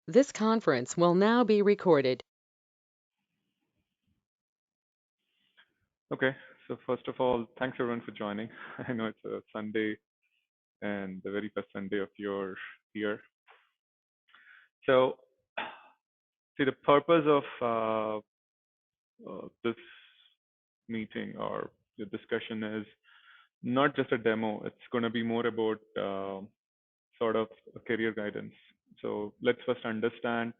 This conference will now be recorded. Okay, so first of all, thanks everyone for joining. I know it's a Sunday and the very first Sunday of your year. So, see, the purpose of this meeting or the discussion is not just a demo. It's going to be more about sort of a career guidance. So let's first understand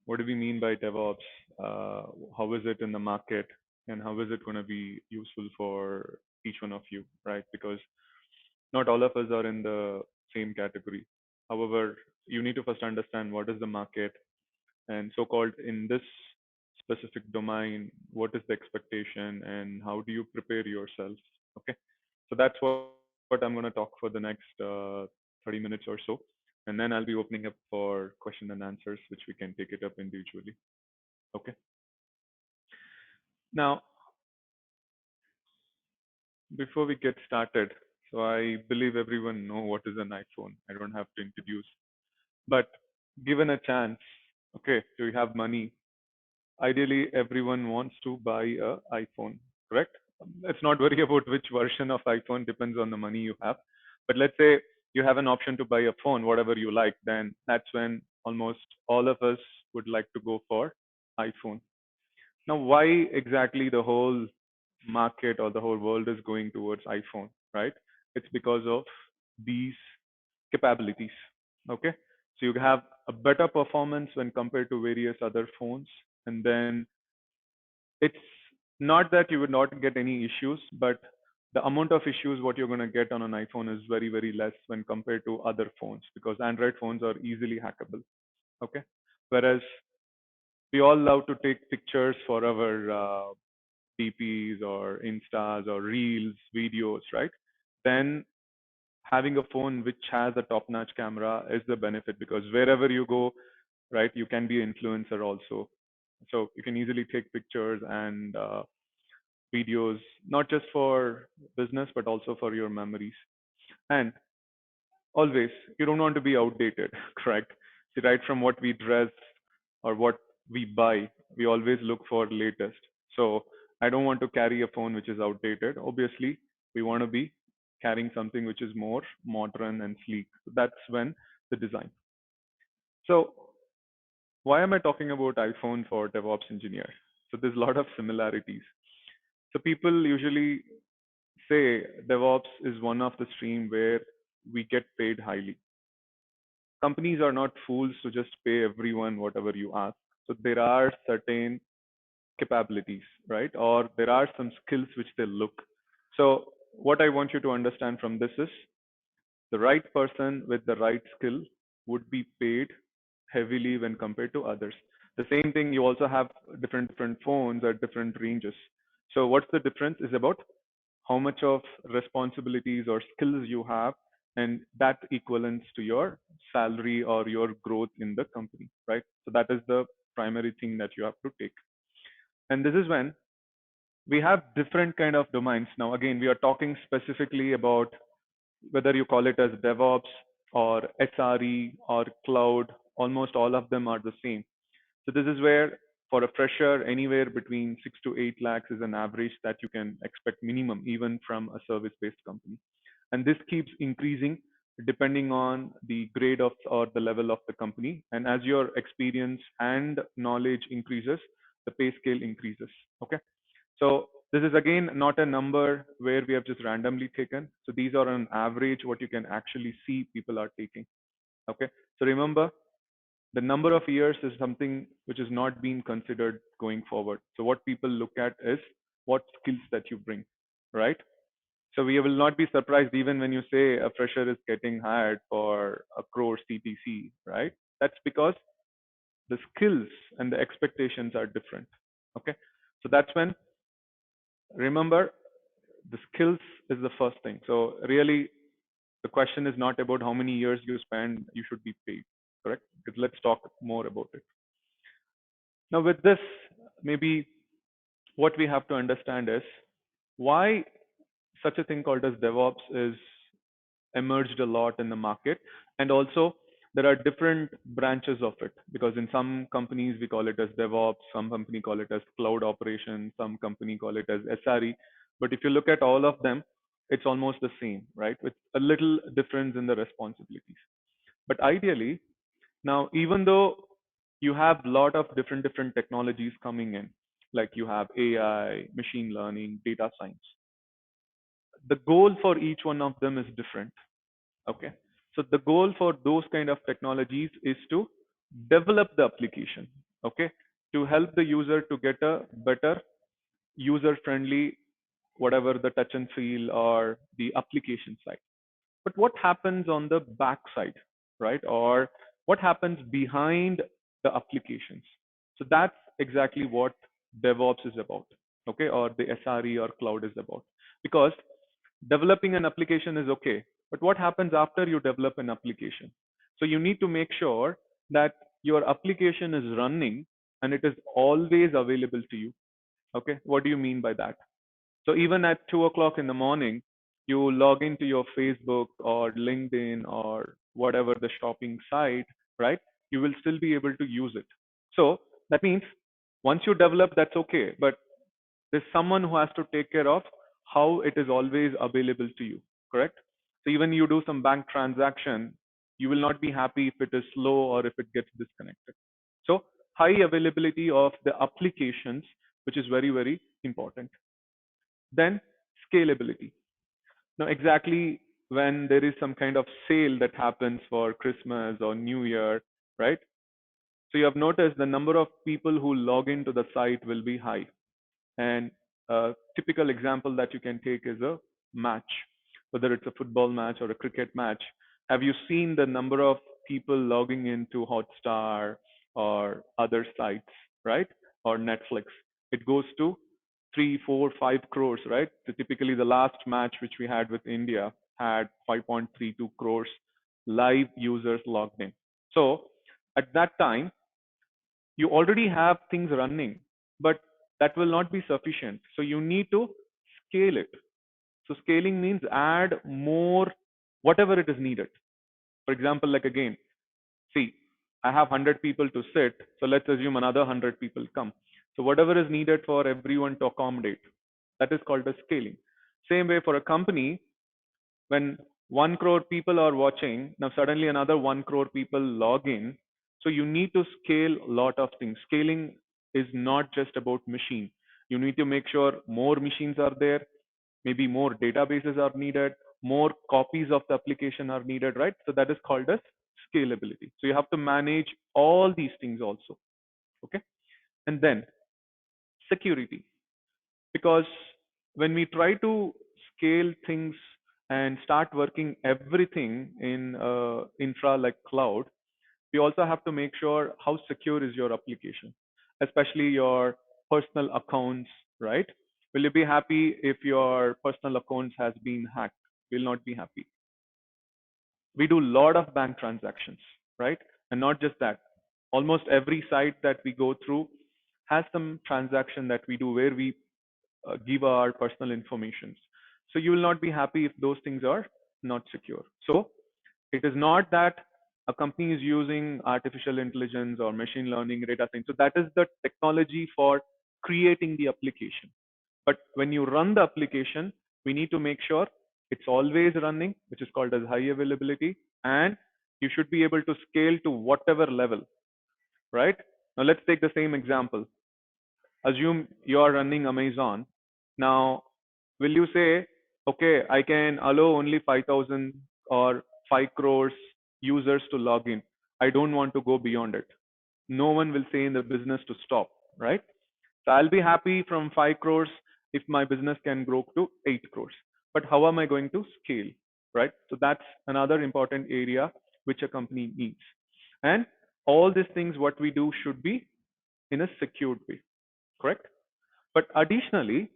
what do we mean by DevOps, how is it in the market, and how is it going to be useful for each one of you, right? Because not all of us are in the same category. However, you need to first understand what is the market and so-called in this specific domain, what is the expectation and how do you prepare yourself? Okay, so that's what I'm going to talk for the next 30 minutes or so, and then I'll be opening up for question and answers, which we can take it up individually. Okay. Now, before we get started, so I believe everyone know what is an iPhone. I don't have to introduce. But given a chance, okay, so you have money, ideally everyone wants to buy a iPhone, correct? Let's not worry about which version of iPhone, depends on the money you have. But let's say you have an option to buy a phone, whatever you like, then that's when almost all of us would like to go for iPhone. Now, why exactly the whole market or the whole world is going towards iPhone, right? It's because of these capabilities. Okay. So you have a better performance when compared to various other phones. And then it's not that you would not get any issues, but the amount of issues what you're going to get on an iPhone is very, very less when compared to other phones because Android phones are easily hackable. Okay. Whereas we all love to take pictures for our DPs or Instas or Reels, videos, right? Then having a phone which has a top-notch camera is the benefit because wherever you go, right, you can be an influencer also. So you can easily take pictures and videos, not just for business, but also for your memories. And always, you don't want to be outdated, correct? See, right from what we dress or what we buy, we always look for latest. So I don't want to carry a phone which is outdated. Obviously, we want to be carrying something which is more modern and sleek. So that's when the design. So why am I talking about iPhone for DevOps engineer? So there's a lot of similarities. So people usually say DevOps is one of the stream where we get paid highly. Companies are not fools to just pay everyone whatever you ask. So there are certain capabilities, right? Or there are some skills which they look. So what I want you to understand from this is the right person with the right skill would be paid heavily when compared to others. The same thing, you also have different phones at different ranges. So what's the difference is about how much of responsibilities or skills you have, and that equivalents to your salary or your growth in the company, right? So that is the primary thing that you have to take. And this is when we have different kind of domains. Now, again, we are talking specifically about whether you call it as DevOps or SRE or cloud, almost all of them are the same. So this is where for a fresher, anywhere between 6 to 8 lakhs is an average that you can expect minimum, even from a service-based company. And this keeps increasing depending on the grade of or the level of the company. And as your experience and knowledge increases, the pay scale increases. Okay. So this is again not a number where we have just randomly taken. So these are on average what you can actually see people are taking. Okay. So remember, the number of years is something which is not being considered going forward. So what people look at is what skills that you bring, right? So we will not be surprised even when you say a fresher is getting hired for a crore CTC, right? That's because the skills and the expectations are different. Okay. So that's when, remember, the skills is the first thing. So really, the question is not about how many years you spend, you should be paid, correct? Because let's talk more about it. Now, with this, maybe what we have to understand is why such a thing called as DevOps is emerged a lot in the market, and also there are different branches of it, because in some companies we call it as DevOps, some company call it as cloud operations, some company call it as SRE. But if you look at all of them, it's almost the same, right? With a little difference in the responsibilities. But ideally, now even though you have a lot of different technologies coming in, like you have AI, machine learning, data science, the goal for each one of them is different. Okay. So the goal for those kind of technologies is to develop the application, okay, to help the user to get a better user friendly, whatever the touch and feel or the application side. But what happens on the back side, right? Or what happens behind the applications? So that's exactly what DevOps is about, okay, or the SRE or cloud is about. Because developing an application is okay, but what happens after you develop an application? So you need to make sure that your application is running and it is always available to you. Okay, what do you mean by that? So even at 2 o'clock in the morning, you log into your Facebook or LinkedIn or whatever the shopping site, right? You will still be able to use it. So that means once you develop, that's okay. But there's someone who has to take care of how it is always available to you, correct? So even you do some bank transaction, you will not be happy if it is slow or if it gets disconnected. So high availability of the applications, which is very important. Then scalability. Now, exactly when there is some kind of sale that happens for Christmas or New Year, right? So you have noticed the number of people who log into the site will be high. And a typical example that you can take is a match, whether it's a football match or a cricket match. Have you seen the number of people logging into Hotstar or other sites, right? Or Netflix? It goes to 3, 4, 5 crores, right? So typically, the last match which we had with India had 5.32 crores live users logged in. So at that time, you already have things running, but that will not be sufficient. So you need to scale it. So scaling means add more, whatever it is needed. For example, like again, see, I have 100 people to sit, so let's assume another 100 people come. So whatever is needed for everyone to accommodate, that is called as scaling. Same way for a company, when 1 crore people are watching, now suddenly another 1 crore people log in. So you need to scale a lot of things. Scaling is not just about machine. You need to make sure more machines are there, maybe more databases are needed, more copies of the application are needed, right? So that is called as scalability. So you have to manage all these things also. Okay. And then security, because when we try to scale things and start working everything in infra like cloud, we also have to make sure how secure is your application, especially your personal accounts, right? Will you be happy if your personal accounts has been hacked? Will not be happy. We do a lot of bank transactions, right? And not just that, almost every site that we go through has some transaction that we do where we give our personal information. So you will not be happy if those things are not secure. So it is not that a company is using artificial intelligence or machine learning, data science. So that is the technology for creating the application. But when you run the application, we need to make sure it's always running, which is called as high availability, and you should be able to scale to whatever level, right? Now let's take the same example. Assume you are running Amazon. Now, will you say, okay, I can allow only 5,000 or 5 crores users to log in. I don't want to go beyond it. No one will say in the business to stop, right? So I'll be happy from 5 crores if my business can grow to 8 crores. But how am I going to scale, right? So that's another important area which a company needs. And all these things, what we do should be in a secured way, correct? But additionally,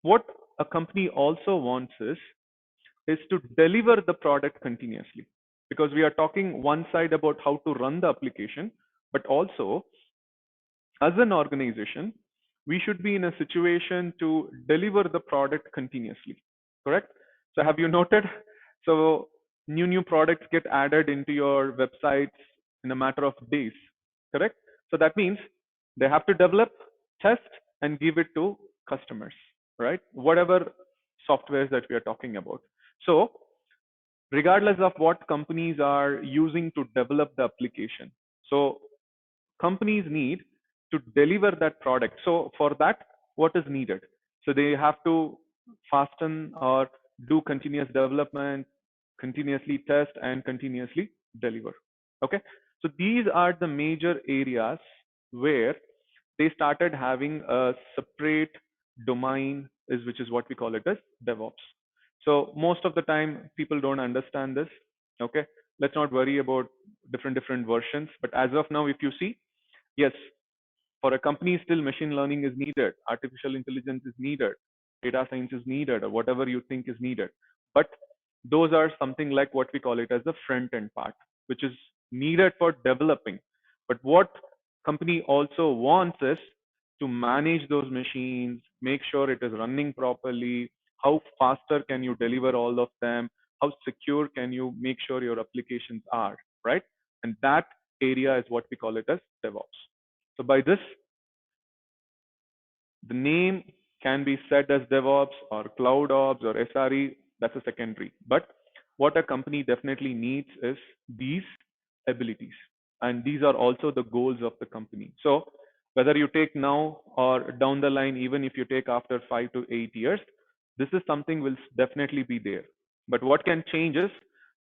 what a company also wants is to deliver the product continuously, because we are talking one side about how to run the application, but also as an organization, we should be in a situation to deliver the product continuously, correct? So have you noted? So New products get added into your websites in a matter of days, correct? So that means they have to develop, test, and give it to customers, right? Whatever softwares that we are talking about. So regardless of what companies are using to develop the application, so companies need to deliver that product. So for that, what is needed? So they have to fasten or do continuous development, continuously test, and continuously deliver. Okay. So these are the major areas where they started having a separate domain, is which is what we call it as DevOps. So most of the time people don't understand this. Okay. Let's not worry about different versions. But as of now, if you see, yes, for a company, still machine learning is needed, artificial intelligence is needed, data science is needed, or whatever you think is needed. But those are something like what we call it as the front end part, which is needed for developing. But what company also wants is to manage those machines, make sure it is running properly, how faster can you deliver all of them, how secure can you make sure your applications are, right? And that area is what we call it as DevOps. So by this, the name can be set as DevOps or Cloud Ops or SRE, that's a secondary. But what a company definitely needs is these abilities. And these are also the goals of the company. So whether you take now or down the line, even if you take after 5 to 8 years, this is something will definitely be there. But what can change is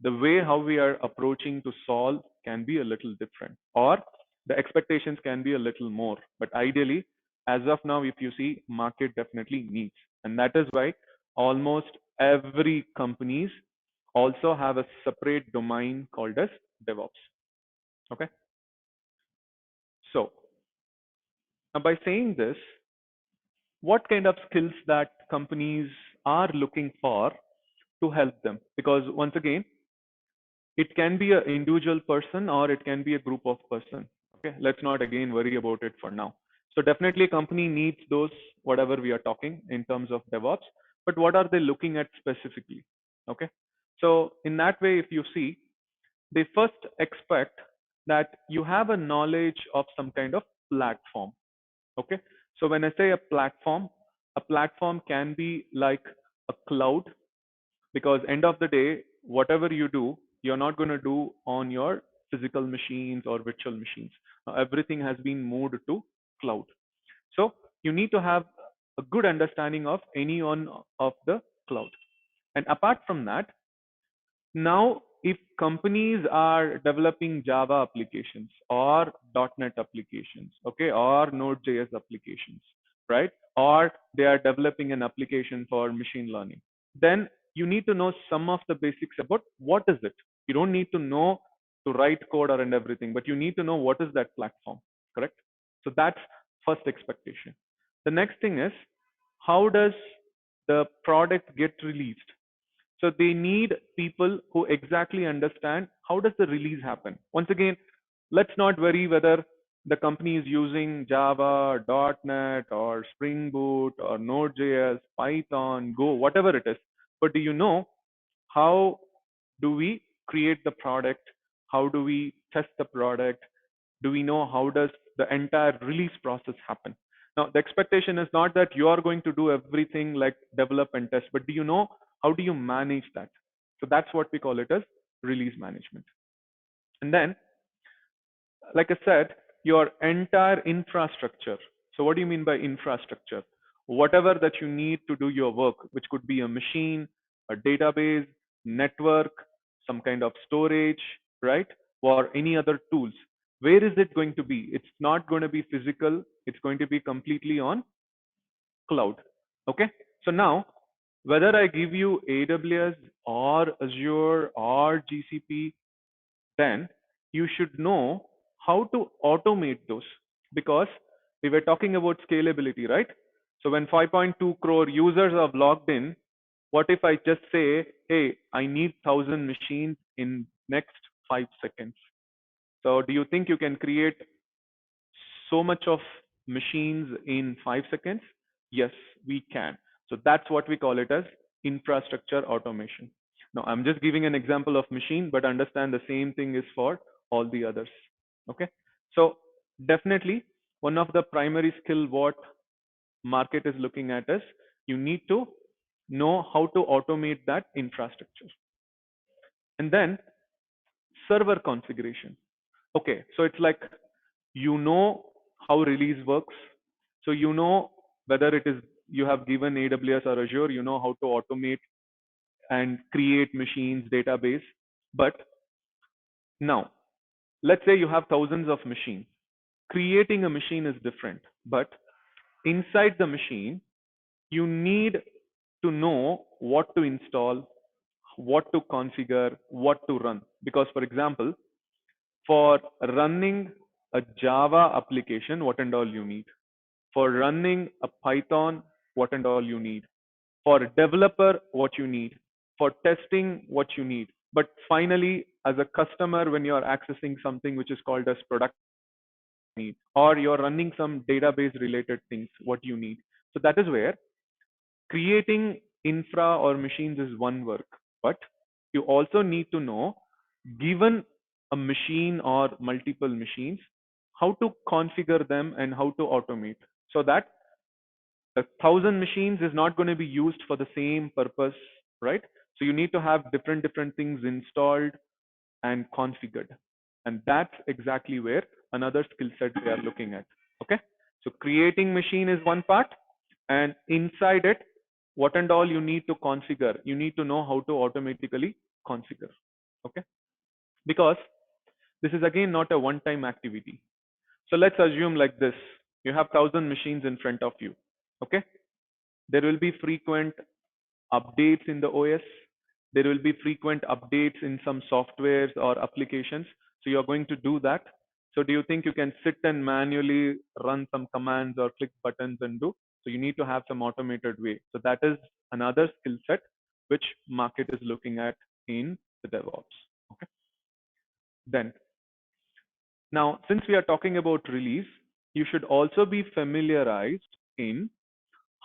the way how we are approaching to solve can be a little different, or the expectations can be a little more. But ideally, as of now, if you see, market definitely needs. And that is why almost every companies also have a separate domain called as DevOps. Okay. So now by saying this, what kind of skills that companies are looking for to help them? Because once again, it can be an individual person or it can be a group of person. Okay, let's not again worry about it for now. So definitely a company needs those, whatever we are talking in terms of DevOps, but what are they looking at specifically? Okay, so in that way, if you see, they first expect that you have a knowledge of some kind of platform. Okay, so when I say a platform can be like a cloud, because end of the day, whatever you do, you're not going to do on your physical machines or virtual machines. Everything has been moved to cloud. So you need to have a good understanding of any one of the cloud. And apart from that, now if companies are developing Java applications or .NET applications, okay, or Node.js applications, right, or they are developing an application for machine learning, then you need to know some of the basics about what is it. You don't need to know to write code or and everything, but you need to know what is that platform, correct? So that's first expectation. The next thing is, how does the product get released? So they need people who exactly understand how does the release happen. Once again, let's not worry whether the company is using Java, .NET, or Spring Boot, or Node.js, Python, Go, whatever it is. But do you know how do we create the product? How do we test the product? Do we know how does the entire release process happen? Now, the expectation is not that you are going to do everything like develop and test, but do you know how do you manage that? So that's what we call it as release management. And then, like I said, your entire infrastructure. So what do you mean by infrastructure? Whatever that you need to do your work, which could be a machine, a database, network, some kind of storage, right? Or any other tools. Where is it going to be? It's not going to be physical. It's going to be completely on cloud. Okay. So now, whether I give you AWS or Azure or GCP, then you should know how to automate those, because we were talking about scalability, right? So when 5.2 crore users are logged in, what if I just say, hey, I need 1,000 machines in next 5 seconds? So do you think you can create so much of machines in 5 seconds? Yes, we can. So that's what we call it as infrastructure automation. Now, I'm just giving an example of machine, but understand the same thing is for all the others. Okay. So definitely one of the primary skill what market is looking at is you need to know how to automate that infrastructure. And then server configuration. Okay. So it's like, you know how release works. So you know whether it is you have given AWS or Azure, you know how to automate and create machines, database. But now, let's say you have thousands of machines. Creating a machine is different, but inside the machine, you need to know what to install, what to configure, what to run. Because, for example, for running a Java application, what and all you need. For running a Python, what and all you need. For a developer, what you need. For testing, what you need. But finally, as a customer, when you're accessing something which is called as product need, or you're running some database related things, what you need. So that is where creating infra or machines is one work, but you also need to know, given a machine or multiple machines, how to configure them and how to automate, so that a thousand machines is not going to be used for the same purpose, right? So you need to have different things installed and configured. And that's exactly where another skill set they are looking at. Okay. So creating machine is one part, and inside it, what and all you need to configure, you need to know how to automatically configure. Okay. Because this is again not a one-time activity. So let's assume like this, you have 1,000 machines in front of you. Okay. There will be frequent updates in the OS. There will be frequent updates in some softwares or applications. So you're going to do that. So do you think you can sit and manually run some commands or click buttons and do? So you need to have some automated way. So that is another skill set which market is looking at in the DevOps. Okay. Then now, since we are talking about release, you should also be familiarized in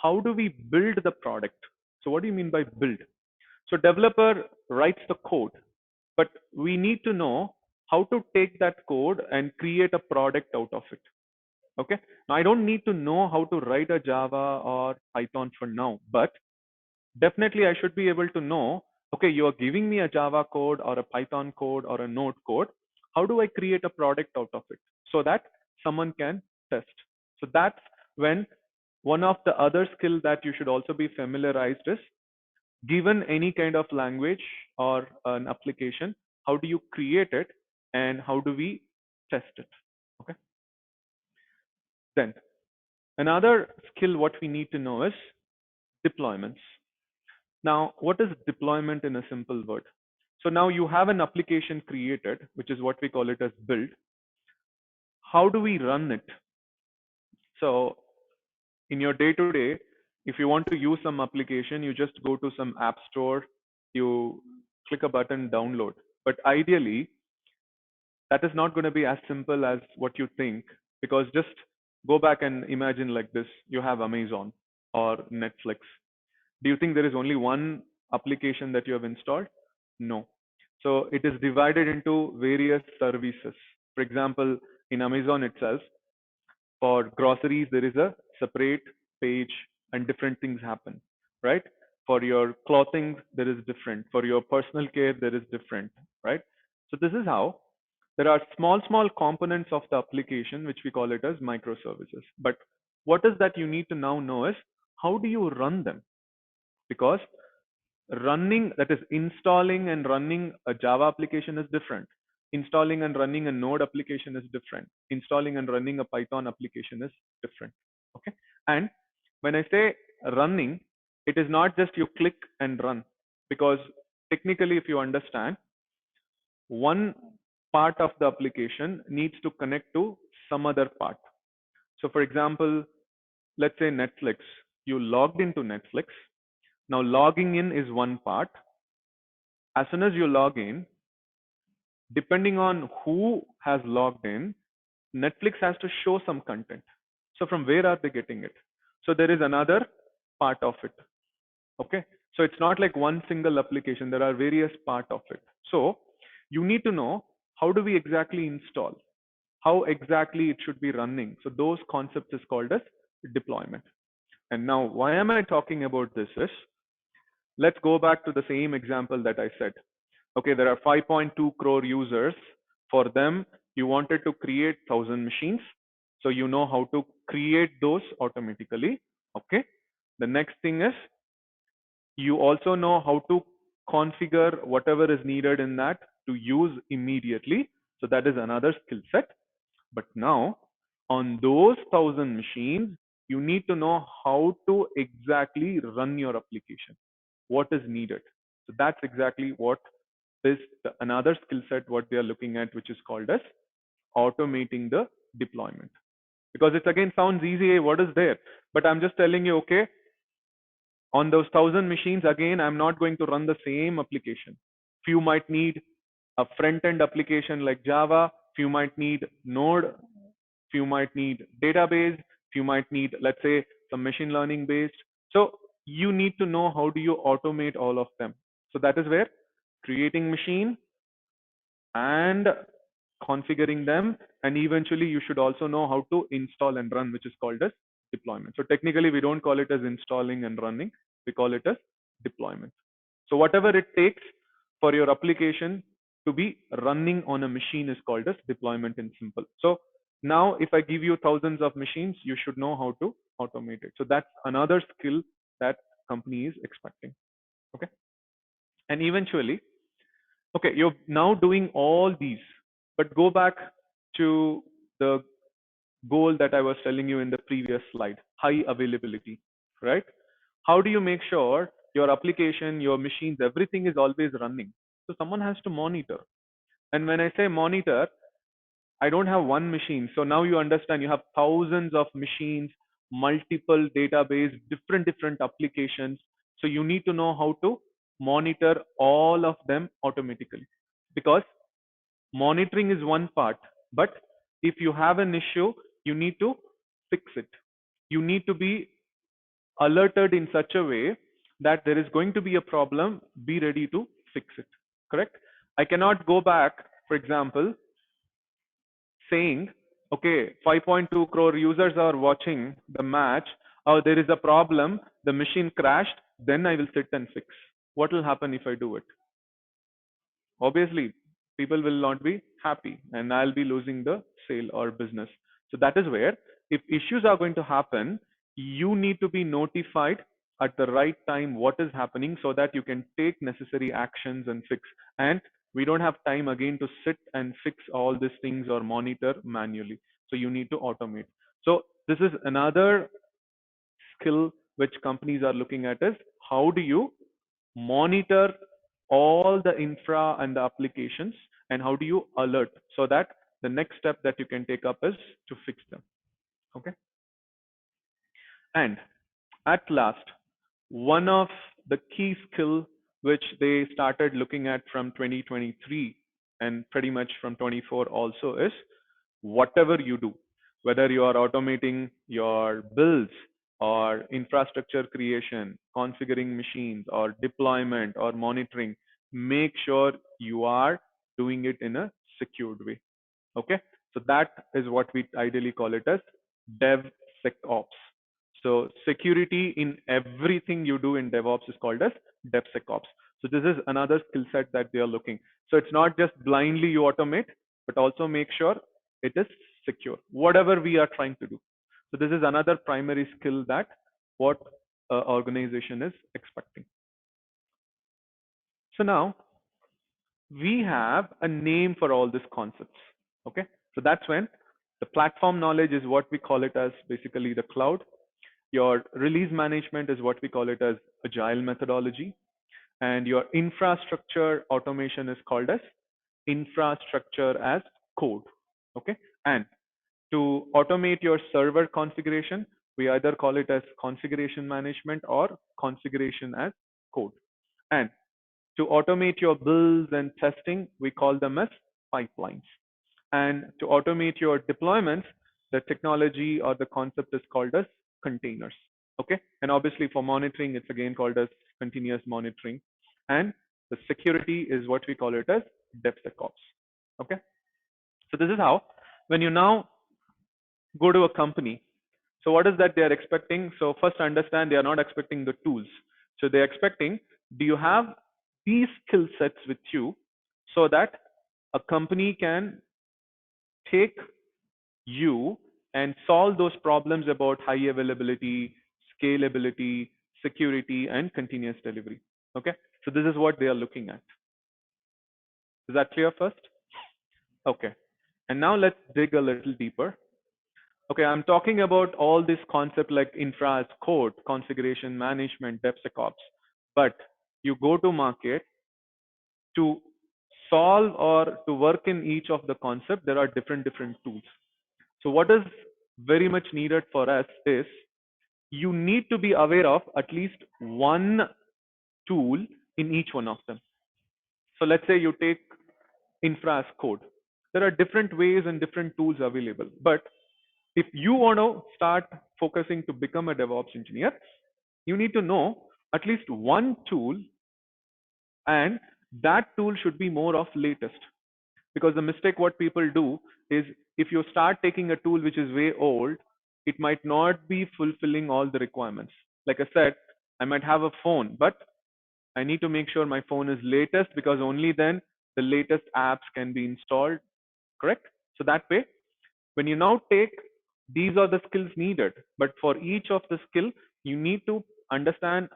how do we build the product. So what do you mean by build? So developer writes the code, but we need to know how to take that code and create a product out of it. Okay. Now I don't need to know how to write a Java or Python for now, but definitely I should be able to know, okay, you are giving me a Java code or a Python code or a Node code. How do I create a product out of it so that someone can test? So that's when one of the other skill that you should also be familiarized is, given any kind of language or an application, how do you create it and how do we test it? Okay. Then another skill what we need to know is deployments. Now, what is deployment in a simple word? So now you have an application created, which is what we call it as build. How do we run it? So in your day to day, if you want to use some application, you just go to some app store, you click a button, download. But ideally, that is not going to be as simple as what you think, because just go back and imagine like this. You have Amazon or Netflix. Do you think there is only one application that you have installed? No. So it is divided into various services. For example, in Amazon itself, for groceries, there is a separate page and different things happen, right? For your clothing, there is different. For your personal care, there is different, right? So this is how there are small components of the application, which we call it as microservices. But what is that you need to now know is, how do you run them? Because running, that is installing and running a Java application is different. Installing and running a Node application is different. Installing and running a Python application is different. Okay. And when I say running, it is not just you click and run, because technically, if you understand, one part of the application needs to connect to some other part. So for example, let's say Netflix, you logged into Netflix. Now logging in is one part. As soon as you log in, depending on who has logged in, Netflix has to show some content. So from where are they getting it? So there is another part of it. Okay. So it's not like one single application. There are various part of it. So you need to know how do we exactly install, how exactly it should be running. So those concepts is called as deployment. And now why am I talking about this is, let's go back to the same example that I said. Okay, there are 5.2 crore users. For them, you wanted to create 1,000 machines. So you know how to create those automatically. Okay. The next thing is, you also know how to configure whatever is needed in that to use immediately. So that is another skill set. But now, on those 1,000 machines, you need to know how to exactly run your application, what is needed. So that's exactly what is another skill set what they are looking at, which is called as automating the deployment. Because it again sounds easy, hey, what is there? But I'm just telling you, okay, on those 1,000 machines, again, I'm not going to run the same application. Few might need a front-end application like Java, few might need Node, few might need database, few might need, let's say, some machine learning based. So you need to know how do you automate all of them. So that is where creating machine and configuring them, and eventually you should also know how to install and run, which is called as deployment. So technically we don't call it as installing and running, we call it as deployment. So whatever it takes for your application to be running on a machine is called as deployment in simple. So now if I give you thousands of machines, you should know how to automate it. So that's another skill that company is expecting. Okay. And eventually, okay, you're now doing all these, but go back to the goal that I was telling you in the previous slide, high availability, right? How do you make sure your application, your machines, everything is always running? So someone has to monitor. And when I say monitor, I don't have one machine. So now you understand you have thousands of machines, multiple database, different applications. So you need to know how to monitor all of them automatically, because monitoring is one part, but if you have an issue, you need to fix it. You need to be alerted in such a way that there is going to be a problem, be ready to fix it. Correct? I cannot go back, for example, saying, okay, 5.2 crore users are watching the match. Oh, there is a problem. The machine crashed. Then I will sit and fix. What will happen if I do it? Obviously, people will not be happy and I'll be losing the sale or business. So that is where, if issues are going to happen, you need to be notified at the right time what is happening so that you can take necessary actions and fix. And we don't have time again to sit and fix all these things or monitor manually. So you need to automate. So this is another skill which companies are looking at, is how do you monitor all the infra and the applications, and how do you alert so that the next step that you can take up is to fix them. Okay. And at last, one of the key skill which they started looking at from 2023 and pretty much from 24 also is, whatever you do, whether you are automating your builds or infrastructure creation, configuring machines or deployment or monitoring, make sure you are doing it in a secured way. Okay. So that is what we ideally call it as DevSecOps. So security in everything you do in DevOps is called as DevSecOps. So this is another skill set that they are looking. So it's not just blindly you automate, but also make sure it is secure, whatever we are trying to do. So this is another primary skill that what organization is expecting. So now we have a name for all these concepts. Okay. So that's when the platform knowledge is what we call it as basically the cloud. Your release management is what we call it as agile methodology. And your infrastructure automation is called as infrastructure as code. Okay. And to automate your server configuration, we either call it as configuration management or configuration as code. And to automate your builds and testing, we call them as pipelines. And to automate your deployments, the technology or the concept is called as containers. Okay. And obviously for monitoring, it's again called as continuous monitoring. And the security is what we call it as DevSecOps. Okay. So this is how, when you now go to a company, so what is that they are expecting? So first understand, they are not expecting the tools. So they're expecting, do you have these skill sets with you so that a company can take you and solve those problems about high availability, scalability, security, and continuous delivery. Okay. So this is what they are looking at. Is that clear first? Okay. And now let's dig a little deeper. Okay, I'm talking about all this concept like infra as code, configuration management, DevSecOps. But you go to market to solve or to work in each of the concept, there are different tools. So what is very much needed for us is you need to be aware of at least one tool in each one of them. So let's say you take infra as code. There are different ways and different tools available. But if you want to start focusing to become a DevOps engineer, you need to know at least one tool, and that tool should be more of latest. Because the mistake what people do is, if you start taking a tool which is way old, it might not be fulfilling all the requirements. Like I said, I might have a phone, but I need to make sure my phone is latest, because only then the latest apps can be installed, correct? So that way, when you now take, these are the skills needed, but for each of the skill, you need to understand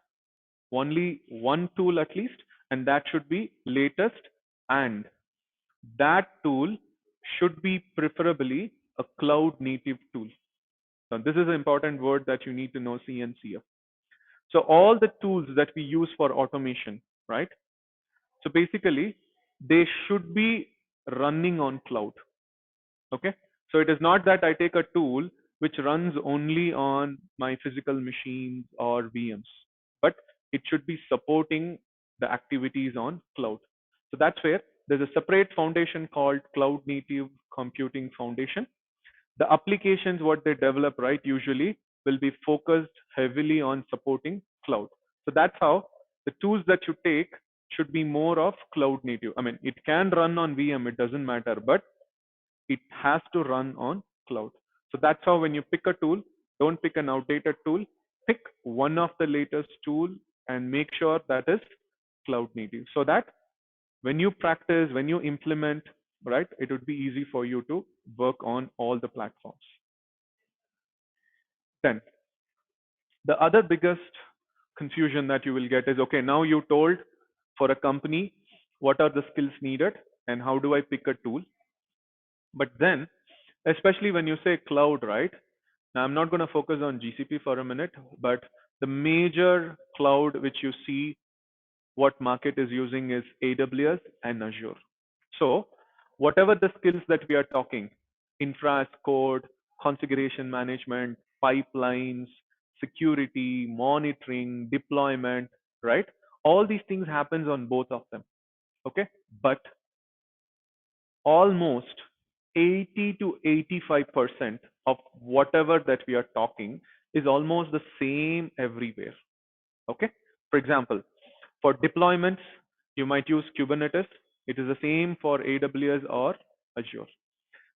only one tool at least, and that should be latest, and that tool should be preferably a cloud native tool. Now, this is an important word that you need to know, CNCF. So all the tools that we use for automation, right? So basically, they should be running on cloud. Okay. So it is not that I take a tool which runs only on my physical machines or VMs, but it should be supporting the activities on cloud. So that's where there's a separate foundation called Cloud Native Computing Foundation. The applications what they develop, right, usually will be focused heavily on supporting cloud. So that's how the tools that you take should be more of cloud native. I mean, it can run on VM, it doesn't matter, but it has to run on cloud. So that's how, when you pick a tool, don't pick an outdated tool, pick one of the latest tool and make sure that is cloud native, so that when you practice, when you implement, right, it would be easy for you to work on all the platforms. Then the other biggest confusion that you will get is, okay, now you told for a company what are the skills needed and how do I pick a tool. But then, especially when you say cloud, right? Now, I'm not going to focus on GCP for a minute, but the major cloud which you see what market is using is AWS and Azure. So whatever the skills that we are talking, infra as code, configuration management, pipelines, security, monitoring, deployment, right? All these things happens on both of them. Okay. But almost 80 to 85% of whatever that we are talking is almost the same everywhere. Okay. For example, for deployments, you might use Kubernetes. It is the same for AWS or Azure.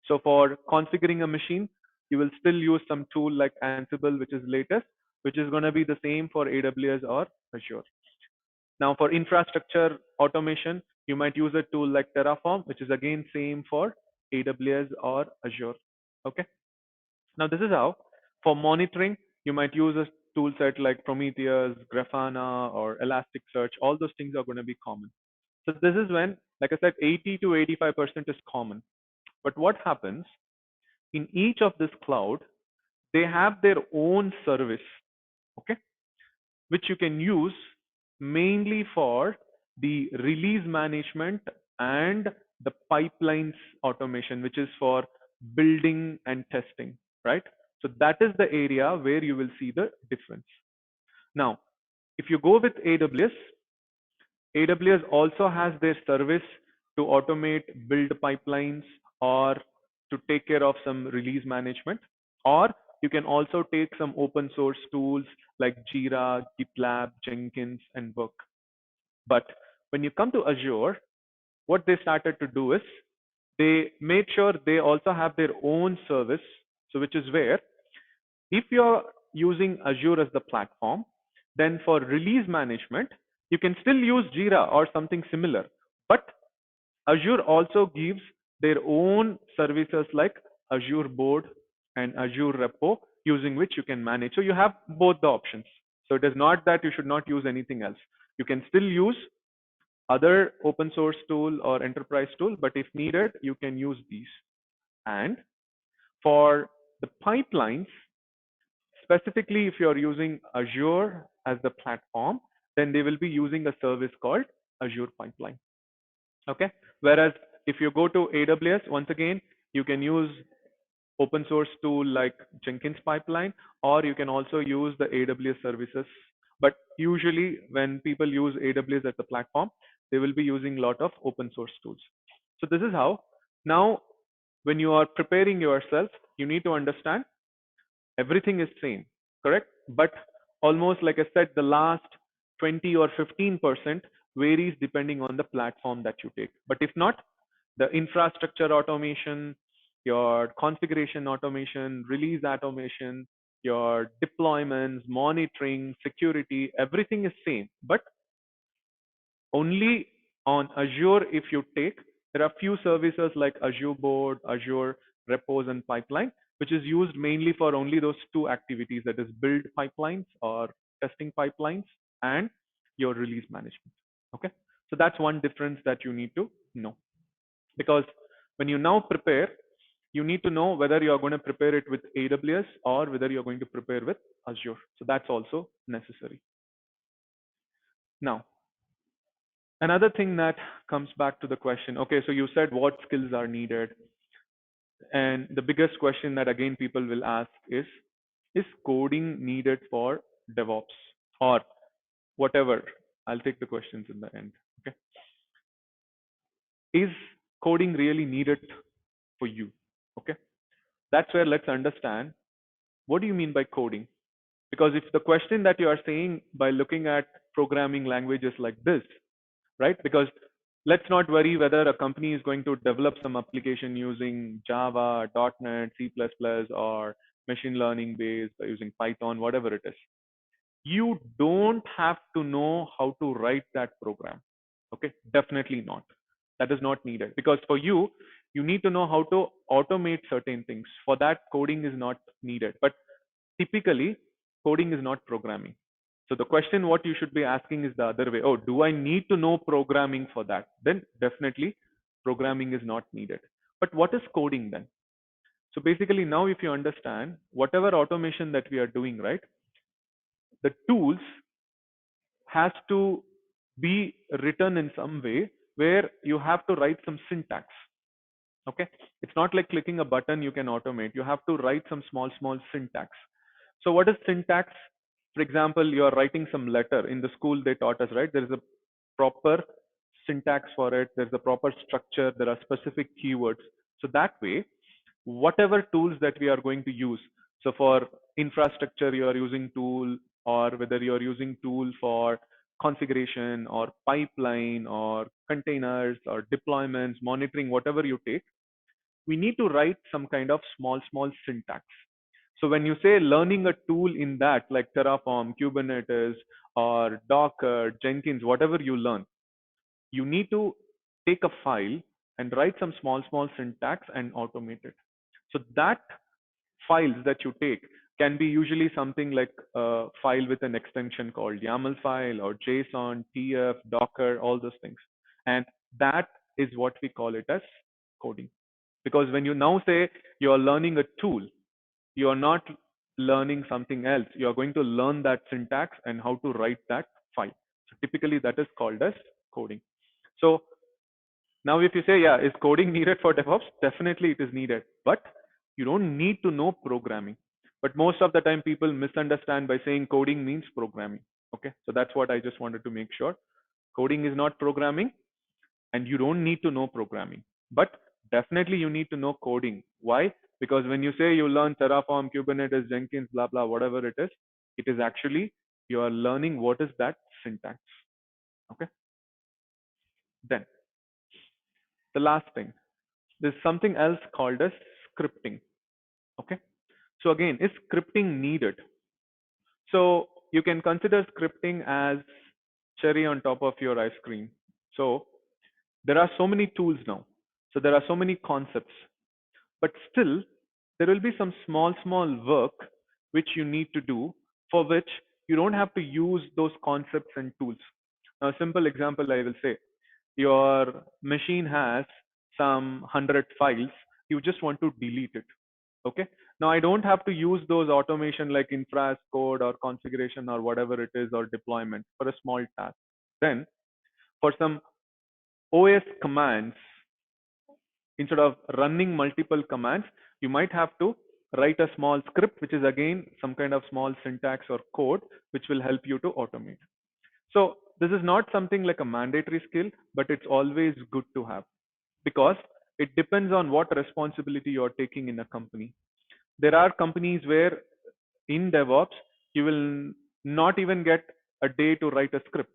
So for configuring a machine, you will still use some tool like Ansible, which is latest, which is going to be the same for AWS or Azure. Now for infrastructure automation, you might use a tool like Terraform, which is again same for AWS or Azure. Okay. Now this is how, for monitoring, you might use a tool set like Prometheus, Grafana, or Elasticsearch. All those things are going to be common. So this is when, like I said, 80 to 85% is common. But what happens in each of this cloud, they have their own service, okay, which you can use mainly for the release management and the pipelines automation, which is for building and testing, right? So that is the area where you will see the difference. Now, if you go with AWS, AWS also has their service to automate build pipelines or to take care of some release management, or you can also take some open source tools like Jira, GitLab, Jenkins, and work. But when you come to Azure, what they started to do is they made sure they also have their own service. So which is where if you're using Azure as the platform, then for release management, you can still use Jira or something similar. But Azure also gives their own services like Azure Board and Azure Repo, using which you can manage. So you have both the options. So it is not that you should not use anything else. You can still use other open source tool or enterprise tool, but if needed, you can use these. And for the pipelines, specifically if you're using Azure as the platform, then they will be using a service called Azure Pipeline. Okay. Whereas if you go to AWS, once again, you can use open source tool like Jenkins pipeline, or you can also use the AWS services. But usually when people use AWS as the platform, they will be using a lot of open source tools. So this is how. Now, when you are preparing yourself, you need to understand everything is same, correct? But almost like I said, the last 20 or 15% varies depending on the platform that you take. But if not, the infrastructure automation, your configuration automation, release automation, your deployments, monitoring, security, everything is same. But only on Azure, if you take, there are few services like Azure Board, Azure Repos and Pipeline, which is used mainly for only those two activities, that is build pipelines or testing pipelines and your release management. Okay. So that's one difference that you need to know, because when you now prepare, you need to know whether you're going to prepare it with AWS or whether you're going to prepare with Azure. So that's also necessary. Now, another thing that comes back to the question, okay, so you said what skills are needed. And the biggest question that again people will ask is coding needed for DevOps or whatever? I'll take the questions in the end. Okay. Is coding really needed for you? Okay. That's where let's understand what do you mean by coding? Because if the question that you are saying by looking at programming languages like this, right? Because let's not worry whether a company is going to develop some application using Java, .NET, C++, or machine learning based using Python, whatever it is. You don't have to know how to write that program. Okay, definitely not. That is not needed, because for you, you need to know how to automate certain things. For that, coding is not needed. But typically, coding is not programming. So the question what you should be asking is the other way. Oh, do I need to know programming for that? Then definitely programming is not needed. But what is coding then? So basically now if you understand whatever automation that we are doing, right? The tools has to be written in some way where you have to write some syntax. Okay. It's not like clicking a button you can automate. You have to write some small syntax. So what is syntax? For example, you are writing some letter. In the school they taught us, right? There is a proper syntax for it. There's a proper structure. There are specific keywords. So that way, whatever tools that we are going to use. So for infrastructure, you are using tool, or whether you're using tool for configuration or pipeline or containers or deployments, monitoring, whatever you take, we need to write some kind of small syntax. So when you say learning a tool in that, like Terraform, Kubernetes, or Docker, Jenkins, whatever you learn, you need to take a file and write some small syntax and automate it. So that files that you take can be usually something like a file with an extension called YAML file or JSON, TF, Docker, all those things. And that is what we call it as coding. Because when you now say you're learning a tool, you're not learning something else. You're going to learn that syntax and how to write that file. So typically that is called as coding. So now if you say, yeah, is coding needed for DevOps? Definitely it is needed, but you don't need to know programming. But most of the time people misunderstand by saying coding means programming. Okay, so that's what I just wanted to make sure. Coding is not programming, and you don't need to know programming, but definitely you need to know coding. Why? Because when you say you learn Terraform, Kubernetes, Jenkins, blah, blah, whatever it is actually you are learning what is that syntax. Okay. Then the last thing, there's something else called as scripting. Okay. So again, is scripting needed? So you can consider scripting as cherry on top of your ice cream. So there are so many tools now. So there are so many concepts, but still there will be some small work which you need to do, for which you don't have to use those concepts and tools. Now, a simple example I will say, your machine has some 100 files, you just want to delete it. Okay. Now I don't have to use those automation like infra as code or configuration or whatever it is or deployment for a small task. Then for some OS commands, instead of running multiple commands, you might have to write a small script, which is again some kind of small syntax or code, which will help you to automate. So this is not something like a mandatory skill, but it's always good to have, because it depends on what responsibility you're taking in a company. There are companies where in DevOps, you will not even get a day to write a script.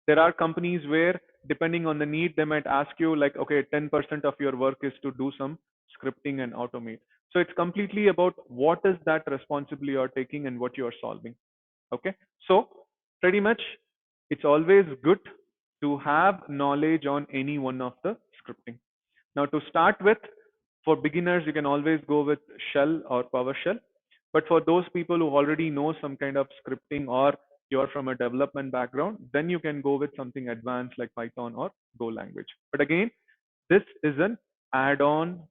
There are companies where, depending on the need, they might ask you like, okay, 10% of your work is to do some scripting and automate. So it's completely about what is that responsibility you're taking and what you're solving. Okay. So pretty much it's always good to have knowledge on any one of the scripting. Now to start with, for beginners, you can always go with Shell or PowerShell. But for those people who already know some kind of scripting, or you're from a development background, then you can go with something advanced like Python or Go language. But again, this is an add-on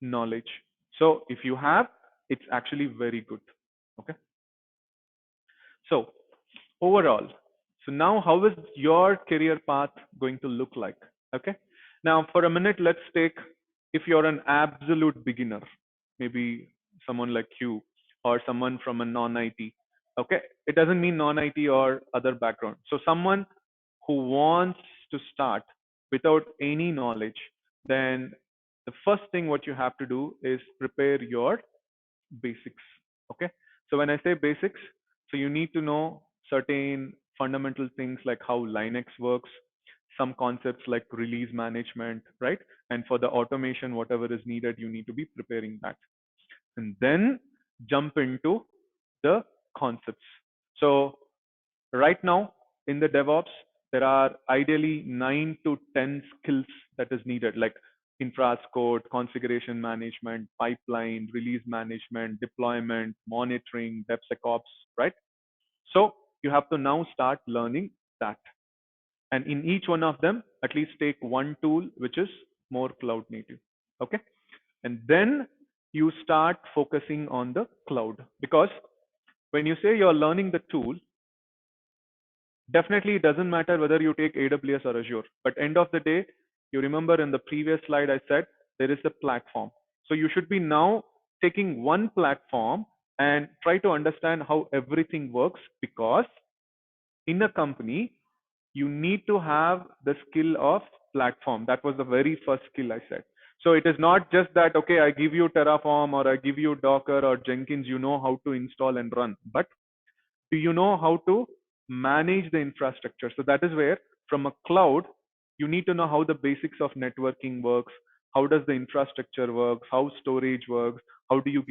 knowledge. So if you have, it's actually very good. Okay. So overall, so now how is your career path going to look like? Okay. Now for a minute, let's take, if you're an absolute beginner, maybe someone like you or someone from a non-IT. Okay. It doesn't mean non-IT or other background. So someone who wants to start without any knowledge, then the first thing what you have to do is prepare your basics. Okay. So when I say basics, so you need to know certain fundamental things like how Linux works, some concepts like release management, right? And for the automation, whatever is needed, you need to be preparing that. And then jump into the concepts. So right now in the DevOps, there are ideally 9 to 10 skills that is needed, like infra as code, configuration management, pipeline, release management, deployment, monitoring, DevSecOps, right? So you have to now start learning that. And in each one of them, at least take one tool which is more cloud native. Okay. And then you start focusing on the cloud, because when you say you're learning the tool, definitely it doesn't matter whether you take AWS or Azure, but end of the day, you remember in the previous slide I said there is a platform. So you should be now taking one platform and try to understand how everything works, because in a company, you need to have the skill of platform. That was the very first skill I said. So it is not just that, okay, I give you Terraform or I give you Docker or Jenkins, you know how to install and run, but do you know how to manage the infrastructure? So that is where from a cloud, you need to know how the basics of networking works, how does the infrastructure work, how storage works, how do you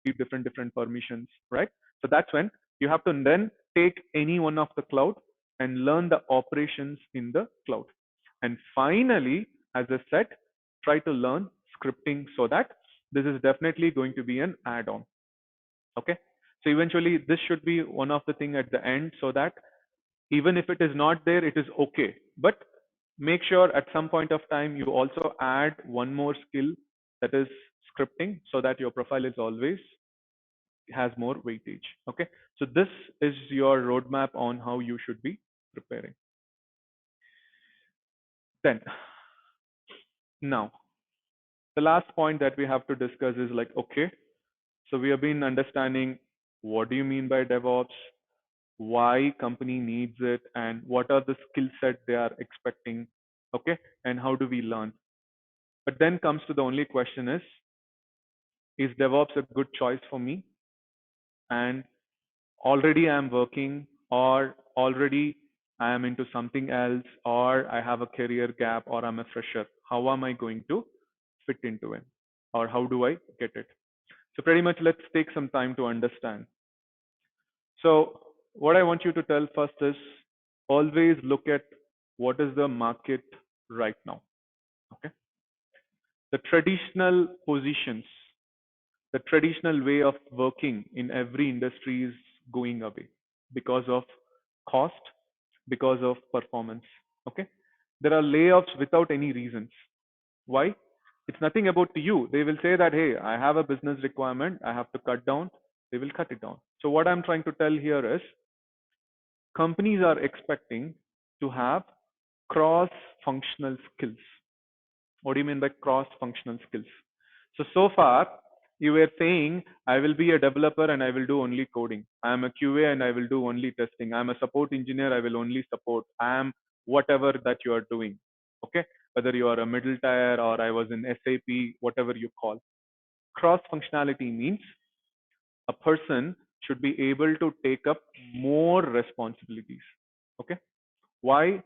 give different permissions, right? So that's when you have to then take any one of the cloud and learn the operations in the cloud. And finally, as I said, try to learn scripting, so that this is definitely going to be an add-on. Okay. So eventually this should be one of the thing at the end, so that even if it is not there, it is okay. But make sure at some point of time you also add one more skill, that is scripting, so that your profile is always has more weightage. Okay. So this is your roadmap on how you should be preparing. Then now the last point that we have to discuss is like, okay, so we have been understanding what do you mean by DevOps, why company needs it, and what are the skill set they are expecting. Okay. And how do we learn? But then comes to the only question is, is DevOps a good choice for me? And already I'm working, or already I am into something else, or I have a career gap, or I'm a fresher. How am I going to fit into it? Or how do I get it? So pretty much let's take some time to understand. So what I want you to tell first is always look at what is the market right now. Okay. The traditional positions, the traditional way of working in every industry is going away because of cost, because of performance. Okay. There are layoffs without any reasons. Why? It's nothing about you. They will say that, hey, I have a business requirement, I have to cut down. They will cut it down. So what I'm trying to tell here is companies are expecting to have cross-functional skills. What do you mean by cross-functional skills? So far, you were saying, I will be a developer and I will do only coding. I am a QA and I will do only testing. I'm a support engineer, I will only support. I am whatever that you are doing. Okay? Whether you are a middle tier or I was in SAP, whatever you call. Cross-functionality means a person should be able to take up more responsibilities. Okay? Why?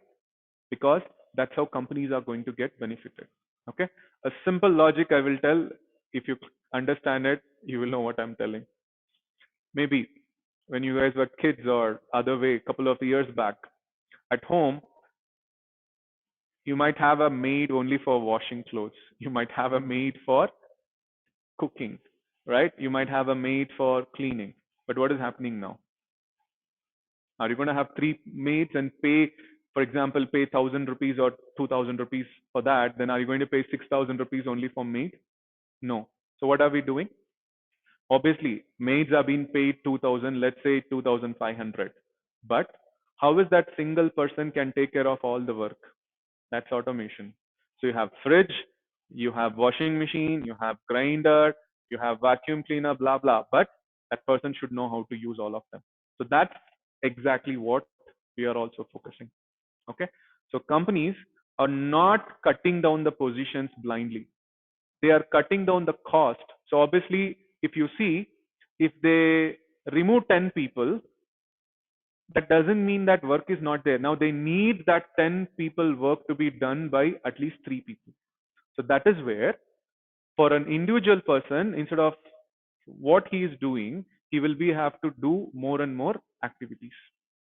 Because that's how companies are going to get benefited. Okay? A simple logic I will tell, if you understand it, you will know what I'm telling. Maybe when you guys were kids or other way, a couple of years back, at home, you might have a maid only for washing clothes. You might have a maid for cooking, right? You might have a maid for cleaning. But what is happening now? Are you going to have three maids and pay, for example, pay 1,000 rupees or 2,000 rupees for that? Then are you going to pay 6,000 rupees only for maid? No. So what are we doing? Obviously, maids are being paid 2,000, let's say 2,500. But how is that single person can take care of all the work? That's automation. So you have fridge, you have washing machine, you have grinder, you have vacuum cleaner, blah, blah. But that person should know how to use all of them. So that's exactly what we are also focusing. Okay. So companies are not cutting down the positions blindly. They are cutting down the cost. So obviously, if you see, if they remove 10 people, that doesn't mean that work is not there. Now they need that 10 people work to be done by at least 3 people. So that is where for an individual person, instead of what he is doing, he will be have to do more and more activities.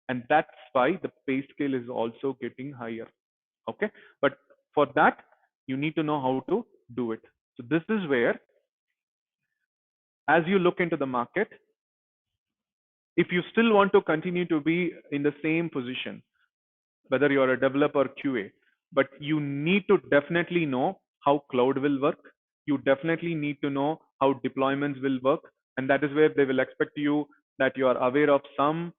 And that's why the pay scale is also getting higher. Okay. But for that, you need to know how to do it. So this is where, as you look into the market, if you still want to continue to be in the same position, whether you're a developer or QA, but you need to definitely know how cloud will work. You definitely need to know how deployments will work. And that is where they will expect you that you are aware of some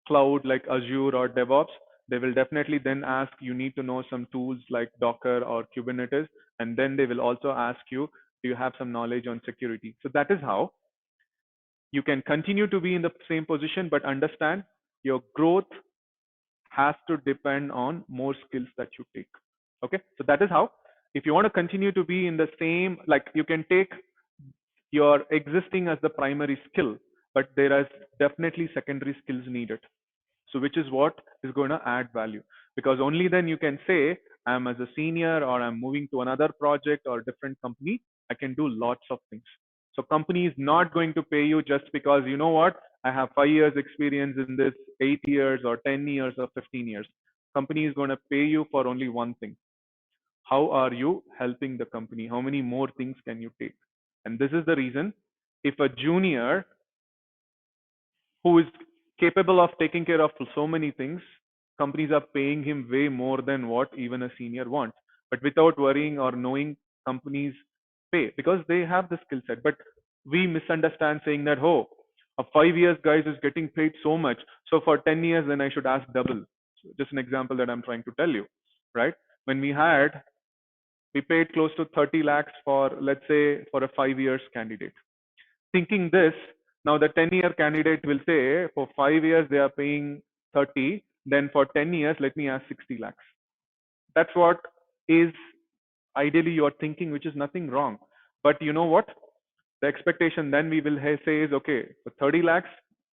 cloud like Azure or DevOps. They will definitely then ask you need to know some tools like Docker or Kubernetes. And then they will also ask you, do you have some knowledge on security? So that is how you can continue to be in the same position, but understand your growth has to depend on more skills that you take. Okay. So that is how, if you want to continue to be in the same, like you can take your existing as the primary skill, but there is definitely secondary skills needed. So which is what is going to add value, because only then you can say I'm as a senior or I'm moving to another project or different company, I can do lots of things. So company is not going to pay you just because, you know what, I have 5 years experience in this, 8 years or 10 years or 15 years. Company is going to pay you for only one thing. How are you helping the company? How many more things can you take? And this is the reason, if a junior who is capable of taking care of so many things, companies are paying him way more than what even a senior wants, but without worrying or knowing companies pay, because they have the skill set. But we misunderstand saying that, oh, a 5 years guys is getting paid so much, so for 10 years then I should ask double. So just an example that I'm trying to tell you, right? When we paid close to 30 lakhs for, let's say, for a 5 years candidate. Thinking this, now the 10-year candidate will say, for 5 years they are paying 30, then for 10 years, let me ask 60 lakhs. That's what is ideally you're thinking, which is nothing wrong. But you know what? The expectation then we will say is, okay, for 30 lakhs,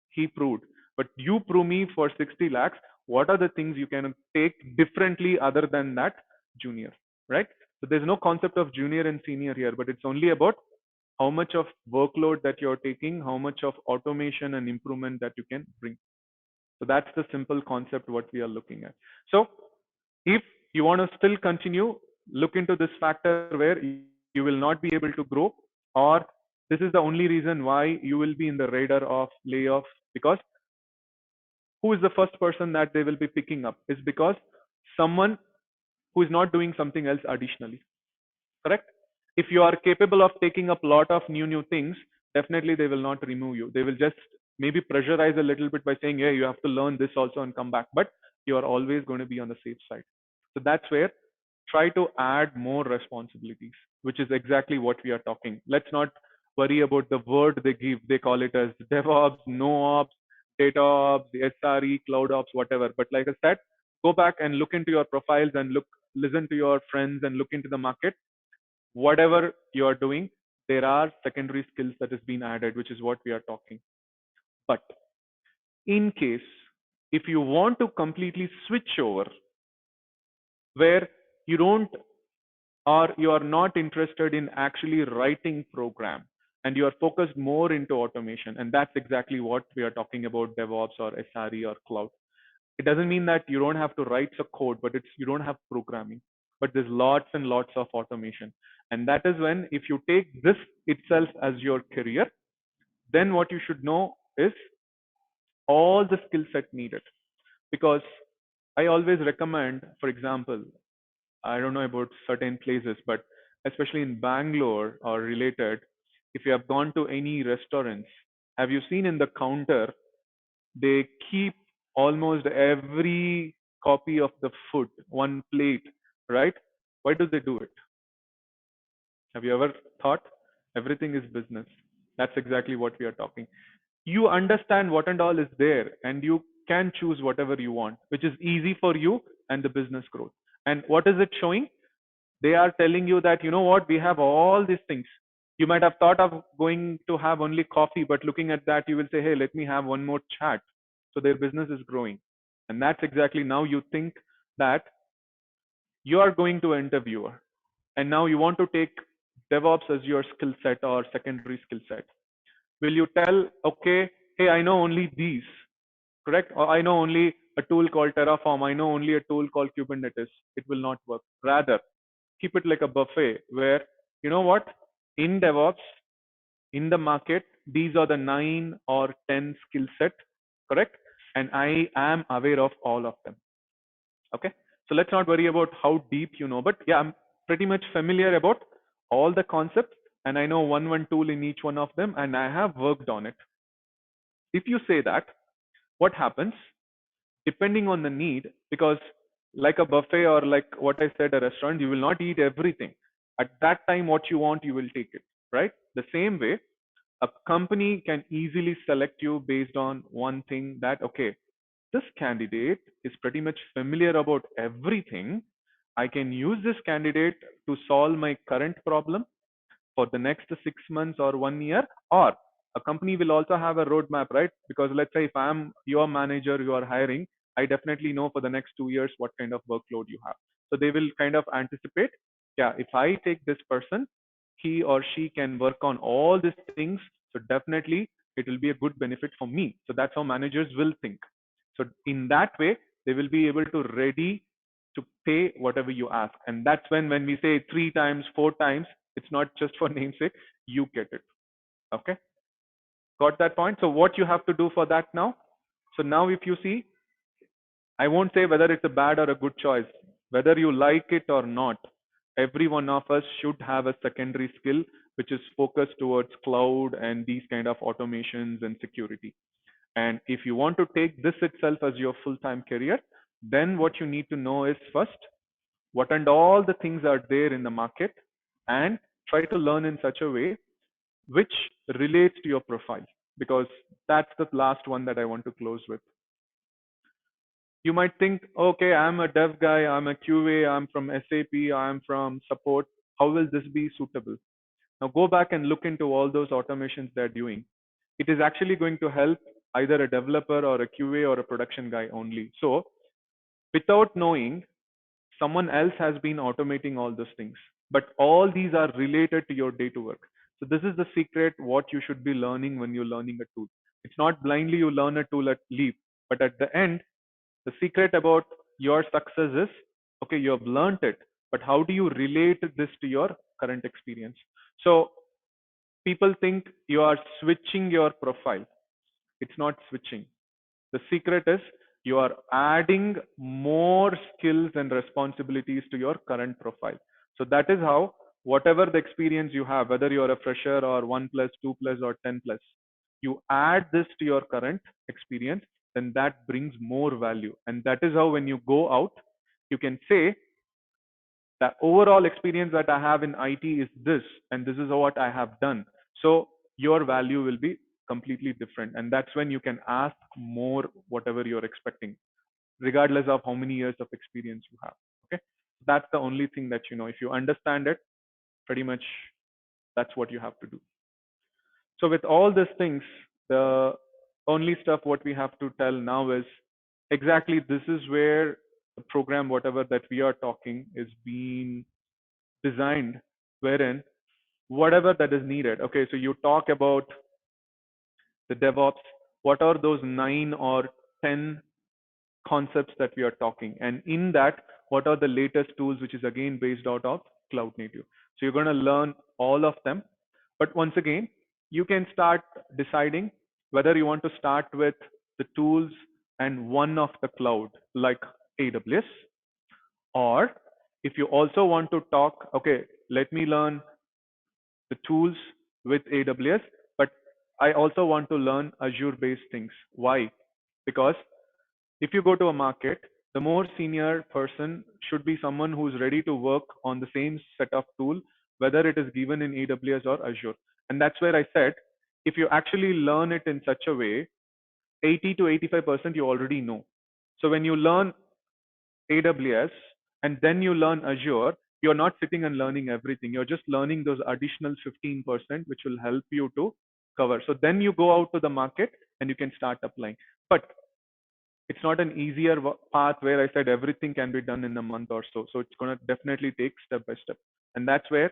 he proved, but you prove me for 60 lakhs. What are the things you can take differently other than that junior, right? So there's no concept of junior and senior here, but it's only about how much of workload that you're taking, how much of automation and improvement that you can bring. So that's the simple concept what we are looking at. So if you want to still continue, look into this factor where you will not be able to grow, or this is the only reason why you will be in the radar of layoffs, because who is the first person that they will be picking up is because someone who is not doing something else additionally. Correct? If you are capable of taking up a lot of new things, definitely they will not remove you. They will just maybe pressurize a little bit by saying, hey, you have to learn this also and come back. But you are always going to be on the safe side. So that's where try to add more responsibilities, which is exactly what we are talking. Let's not worry about the word they give. They call it as DevOps, NoOps, DataOps, SRE, CloudOps, whatever. But like I said, go back and look into your profiles and listen to your friends and look into the market. Whatever you are doing, there are secondary skills that has been added, which is what we are talking. But in case if you want to completely switch over where you don't, or you are not interested in actually writing program and you are focused more into automation, and that's exactly what we are talking about, DevOps or SRE or cloud. It doesn't mean that you don't have to write the code, but it's you don't have programming, but there's lots and lots of automation. And that is when, if you take this itself as your career, then what you should know is all the skill set needed. Because I always recommend, for example, I don't know about certain places, but especially in Bangalore or related, if you have gone to any restaurants, have you seen in the counter, they keep almost every copy of the food, one plate, right? Why do they do it? Have you ever thought? Everything is business. That's exactly what we are talking. You understand what and all is there, and you can choose whatever you want, which is easy for you and the business growth. And what is it showing? They are telling you that, you know what, we have all these things. You might have thought of going to have only coffee, but looking at that, you will say, hey, let me have one more chat. So their business is growing. And that's exactly, now you think that you are going to interviewer and now you want to take DevOps as your skill set or secondary skill set. Will you tell, okay, hey, I know only these, correct? Or I know only a tool called Terraform. I know only a tool called Kubernetes. It will not work. Rather, keep it like a buffet where, you know what, in DevOps, in the market, these are the 9 or 10 skill set, correct? And I am aware of all of them. Okay. So let's not worry about how deep you know, but yeah, I'm pretty much familiar about all the concepts and I know one tool in each one of them and I have worked on it. If you say that, what happens depending on the need, because like a buffet or like what I said, a restaurant, you will not eat everything. At that time, what you want, you will take it, right? The same way, a company can easily select you based on one thing that, okay, this candidate is pretty much familiar about everything. I can use this candidate to solve my current problem for the next 6 months or 1 year, or a company will also have a roadmap, right? Because let's say if I'm your manager, you are hiring, I definitely know for the next 2 years what kind of workload you have. So they will kind of anticipate, yeah, if I take this person, he or she can work on all these things. So definitely it will be a good benefit for me. So that's how managers will think. So in that way, they will be able to ready to pay whatever you ask. And that's when we say 3 times, 4 times, it's not just for namesake, you get it. Okay. Got that point? So what you have to do for that now? So now if you see, I won't say whether it's a bad or a good choice, whether you like it or not, every one of us should have a secondary skill which is focused towards cloud and these kind of automations and security. And if you want to take this itself as your full-time career, then what you need to know is first, what and all the things are there in the market, and try to learn in such a way which relates to your profile, because that's the last one that I want to close with. You might think, okay, I'm a dev guy, I'm a QA, I'm from SAP, I'm from support. How will this be suitable? Now go back and look into all those automations they're doing. It is actually going to help either a developer or a QA or a production guy only. So without knowing, someone else has been automating all those things. But all these are related to your day to work. So this is the secret what you should be learning when you're learning a tool. It's not blindly you learn a tool at leap, but at the end, the secret about your success is, okay, you have learned it, but how do you relate this to your current experience? So people think you are switching your profile. It's not switching. The secret is you are adding more skills and responsibilities to your current profile. So that is how whatever the experience you have, whether you're a fresher or 1 plus, 2 plus, or 10 plus, you add this to your current experience, then that brings more value. And that is how when you go out, you can say the overall experience that I have in IT is this, and this is what I have done. So your value will be completely different. And that's when you can ask more, whatever you're expecting, regardless of how many years of experience you have. Okay. That's the only thing that, if you understand it, pretty much that's what you have to do. So with all these things, the only stuff what we have to tell now is exactly this is where the program, whatever that we are talking, is being designed, wherein whatever that is needed. Okay, so you talk about the DevOps, what are those 9 or 10 concepts that we are talking? And in that, what are the latest tools, which is again based out of cloud native? So you're going to learn all of them. But once again, you can start deciding whether you want to start with the tools and one of the cloud like AWS, or if you also want to talk, okay, let me learn the tools with AWS, but I also want to learn Azure based things. Why? Because if you go to a market, the more senior person should be someone who's ready to work on the same set of tool, whether it is given in AWS or Azure. And that's where I said, if you actually learn it in such a way, 80 to 85% you already know. So when you learn AWS and then you learn Azure, you're not sitting and learning everything. You're just learning those additional 15%, which will help you to cover. So then you go out to the market and you can start applying. But it's not an easier path where I said everything can be done in a month or so. So it's going to definitely take step by step. And that's where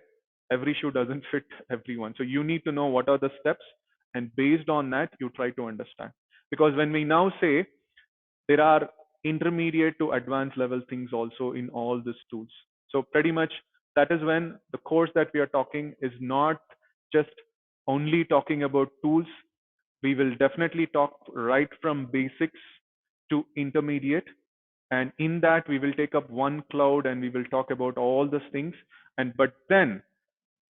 every shoe doesn't fit everyone. So you need to know what are the steps. And based on that, you try to understand. Because when we now say there are intermediate to advanced level things also in all these tools. So pretty much that is when the course that we are talking is not just only talking about tools. We will definitely talk right from basics to intermediate. And in that, we will take up one cloud and we will talk about all these things. But then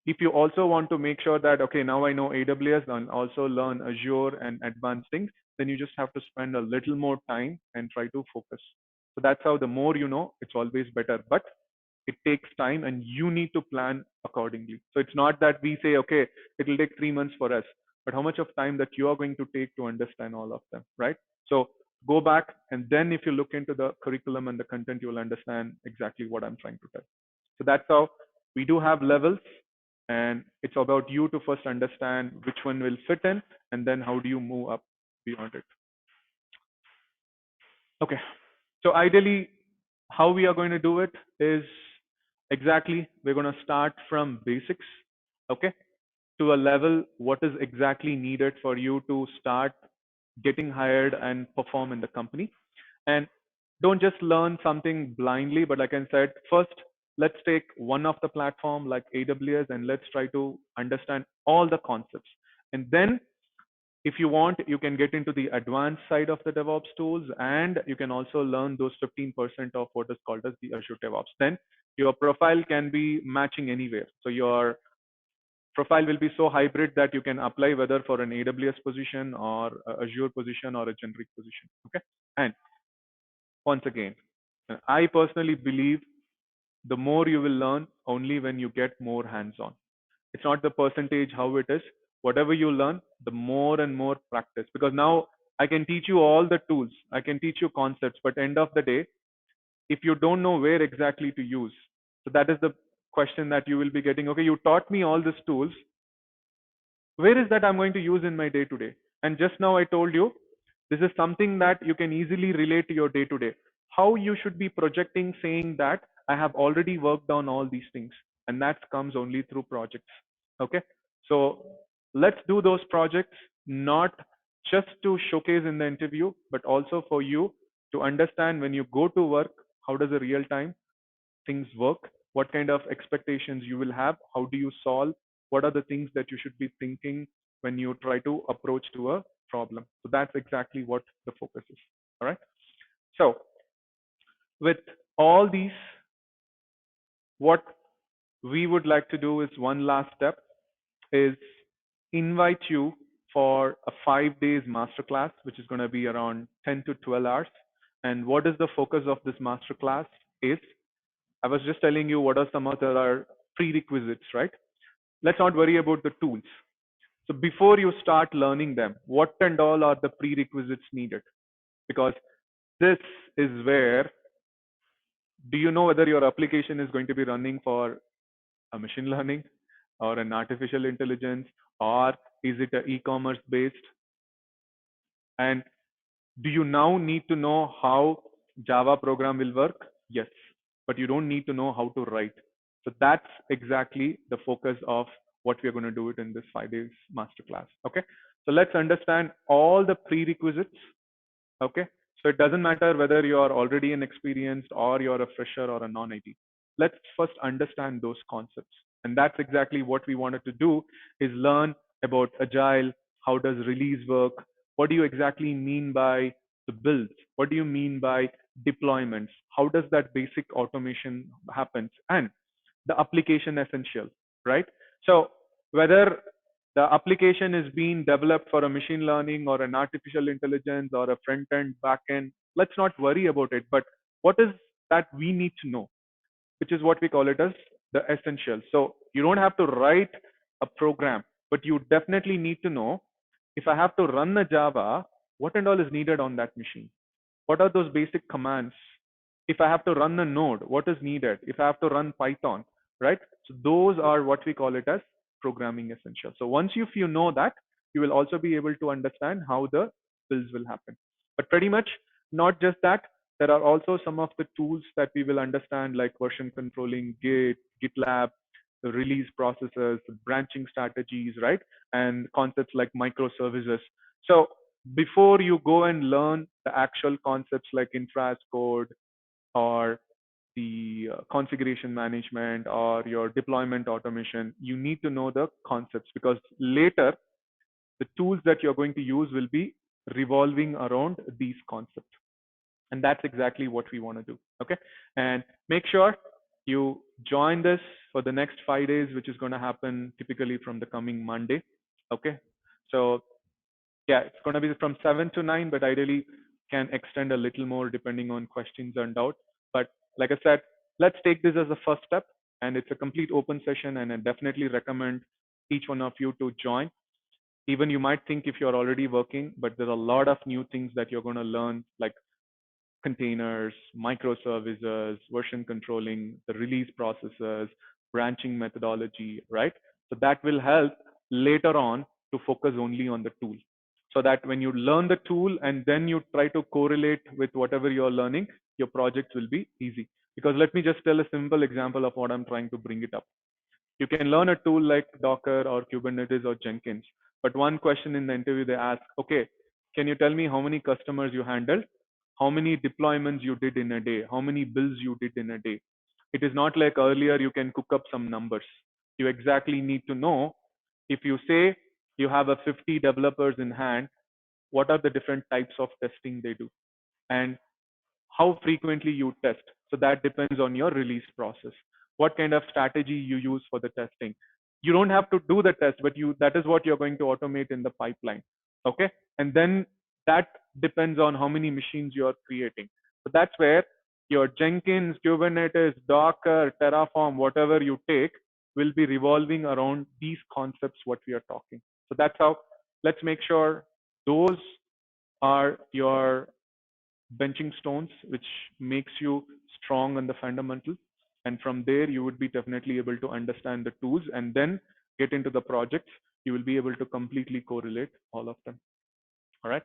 if you also want to make sure that, okay, now I know AWS and also learn Azure and advanced things, then you just have to spend a little more time and try to focus. So that's how the more you know, it's always better. But it takes time and you need to plan accordingly. So it's not that we say, okay, it will take 3 months for us, but how much of time that you are going to take to understand all of them, right? So go back, and then if you look into the curriculum and the content, you will understand exactly what I'm trying to tell. So that's how we do have levels, and it's about you to first understand which one will fit in, and then how do you move up beyond it. Okay, so ideally, how we are going to do it is exactly we're going to start from basics, okay, to a level what is exactly needed for you to start getting hired and perform in the company. And don't just learn something blindly, but like I said, first let's take one of the platform like AWS and let's try to understand all the concepts. And then if you want, you can get into the advanced side of the DevOps tools, and you can also learn those 15% of what is called as the Azure DevOps. Then your profile can be matching anywhere. So your profile will be so hybrid that you can apply whether for an AWS position or a Azure position or a generic position. Okay. And once again, I personally believe the more you will learn only when you get more hands-on. It's not the percentage how it is. Whatever you learn, the more and more practice. Because now I can teach you all the tools, I can teach you concepts, but end of the day, if you don't know where exactly to use, so that is the question that you will be getting. Okay, you taught me all these tools, Where is that I'm going to use in my day to day? And just now I told you, this is something that you can easily relate to your day to day. How you should be projecting, saying that I have already worked on all these things, and that comes only through projects. Okay, so let's do those projects, not just to showcase in the interview, but also for you to understand when you go to work, how does a real time things work, what kind of expectations you will have, how do you solve, what are the things that you should be thinking when you try to approach to a problem. So that's exactly what the focus is. All right. So with all these, what we would like to do is one last step is invite you for a 5 days masterclass, which is going to be around 10 to 12 hours. And what is the focus of this masterclass is, I was just telling you what are some other prerequisites, right? Let's not worry about the tools. So before you start learning them, what and all are the prerequisites needed? Because this is where, do you know whether your application is going to be running for a machine learning or an artificial intelligence, or is it a e-commerce based? And do you now need to know how Java program will work? Yes, but you don't need to know how to write. So that's exactly the focus of what we're going to do it in this 5 days masterclass. Okay, so let's understand all the prerequisites. Okay, so it doesn't matter whether you are already an experienced or you're a fresher or a non-IT. Let's first understand those concepts, and that's exactly what we wanted to do, is learn about agile. How does release work? What do you exactly mean by the builds? What do you mean by deployments? How does that basic automation happens? And the application essential, right? So whether the application is being developed for a machine learning or an artificial intelligence or a front end, back end, let's not worry about it. But what is that we need to know, which is what we call it as the essentials. So you don't have to write a program, but you definitely need to know, if I have to run a Java, what and all is needed on that machine? What are those basic commands? If I have to run a node, what is needed? If I have to run Python, right? So those are what we call it as programming essentials. So once if you know that, you will also be able to understand how the builds will happen. But pretty much not just that, there are also some of the tools that we will understand, like version controlling, Git, GitLab, the release processes, branching strategies, right? And concepts like microservices. So before you go and learn the actual concepts like infra as code or the configuration management or your deployment automation, you need to know the concepts, because later the tools that you're going to use will be revolving around these concepts. And that's exactly what we want to do. Okay. And make sure you join this for the next 5 days, which is going to happen typically from the coming Monday. Okay. So yeah, it's going to be from 7 to 9, but ideally can extend a little more depending on questions and doubt. But like I said, let's take this as a first step, and it's a complete open session, and I definitely recommend each one of you to join. Even you might think if you're already working, but there's a lot of new things that you're going to learn, like containers, microservices, version controlling, the release processes, branching methodology, right? So that will help later on to focus only on the tool. So that when you learn the tool and then you try to correlate with whatever you're learning, your projects will be easy. Because let me just tell a simple example of what I'm trying to bring it up. You can learn a tool like Docker or Kubernetes or Jenkins, but one question in the interview they ask, okay, can you tell me how many customers you handled? How many deployments you did in a day? How many builds you did in a day? It is not like earlier you can cook up some numbers. You exactly need to know, if you say you have a 50 developers in hand, what are the different types of testing they do? And how frequently you test. So that depends on your release process. What kind of strategy you use for the testing. You don't have to do the test, but that is what you're going to automate in the pipeline. Okay. And then that depends on how many machines you're creating. So that's where your Jenkins, Kubernetes, Docker, Terraform, whatever you take will be revolving around these concepts, what we are talking. So that's how, let's make sure those are your benching stones, which makes you strong on the fundamentals. And from there, you would be definitely able to understand the tools and then get into the projects you will be able to completely correlate all of them. All right.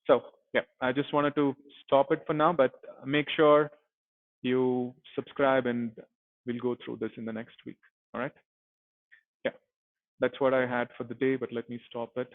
So yeah, I just wanted to stop it for now, but make sure you subscribe and we'll go through this in the next week. All right. Yeah, that's what I had for the day, but let me stop it.